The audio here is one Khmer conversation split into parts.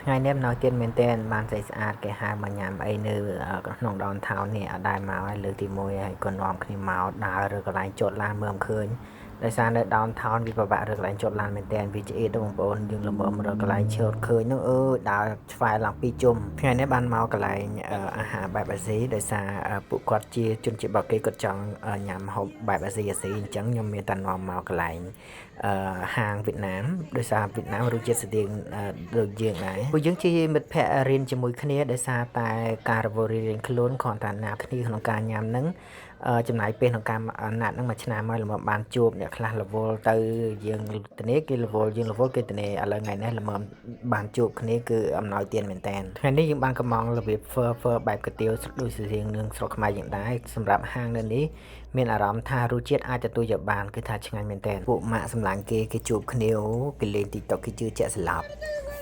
ថ្ងៃនេះnóiទៀតមែនទែនបានស្អីស្អាតគេហៅមកញ៉ាំអីនៅក្នុង downtown នេះអត់ដែរមកហើយលើកទី1ហើយក៏នាំគ្នាមកដើរឬកន្លែងចតឡានមើលឃើញដោយសារនៅ downtown វាពិបាករកកន្លែងចតឡានមែនទែនវាឆ្អៀតបងប្អូនយើងល្មមរកកន្លែងឈើឃើញនោះដើរឆ្វែឡើងពីជុំថ្ងៃនេះបានមកកន្លែងអាហារបែបអាស៊ីដោយសារពួកគាត់ជាជនជាតិបរទេសគាត់ចង់ញ៉ាំហូបបែបអាស៊ីអញ្ចឹងខ្ញុំមានតែនាំមកកន្លែងហាងវៀតណាមដោយសារវៀតណាមរសជាតិស្តៀងដូចយើងដែរពួកយើងជាមិត្តភ័ក្តិរៀនជាមួយគ្នាដោយសារតែការរវល់រៀនខ្លួនគ្រាន់តែណាប់គ្នាក្នុងការញ៉ាំហ្នឹងចំណាយពេលក្នុងការណាត់ហ្នឹងមួយឆ្នាំហើយល្មមបានជួបអ្នកខ្លះរវល់ទៅយើងទៅនេះគេរវល់យើងរវល់គេទៅនេះឥឡូវថ្ងៃនេះល្មមបានជួបគ្នាគឺអំណោយទានមែនតើថ្ងៃនេះយើងបានកំងរបៀប fur បែបកាទៀវដូចស្រៀងនឹងស្រុកខ្មែរយ៉ាងដែរសម្រាប់ហាងនៅនេះមានអារម្មណ៍ថារសជាតិអាចទទួលយកបានគឺថាឆ្ងាញ់មែនតើពួកម៉ាក់សម្លាញ់គេជួបគ្នាគេលេង TikTok គេជឿជាក់ស្លាប់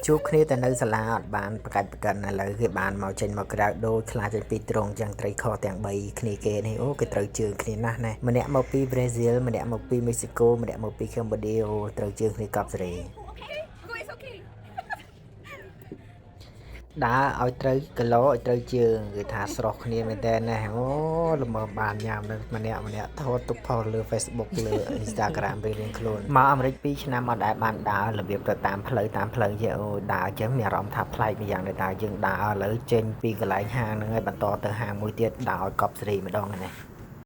ជួបគ្នាតែនៅសាលាអត់បានប្រកាច់ប្រកិនឥឡូវគេបានមកចេញមកក្រៅដូចខ្លាចចេញពីត្រង់ចឹងត្រីខទាំង3គ្នាគេនេះគេត្រូវជើងគ្នាណាស់ណាម្នាក់មកពីប្រេស៊ីលម្នាក់មកពីមេស៊ីកូម្នាក់មកពីកម្ពុជាត្រូវជើងគ្នាកប់សេរីដើរឲ្យត្រូវគីឡូឲ្យត្រូវជើងគឺថាស្រស់គ្នាមែនតើណាល្មមបានញ៉ាំនៅម្នាក់ថតទុកផុសលើ Facebook លើ Instagram រៀងខ្លួនមកអាមេរិក2ឆ្នាំអត់ដែលបានដើររបៀបទៅតាមផ្លូវជាដើរចឹងមានអារម្មណ៍ថាប្លែកមួយយ៉ាងដែរយើងដើរឥឡូវចេញពីកន្លែងហាងហ្នឹងហើយបន្តទៅហាងមួយទៀតដើរឲ្យកប់សេរីម្ដងហ្នឹង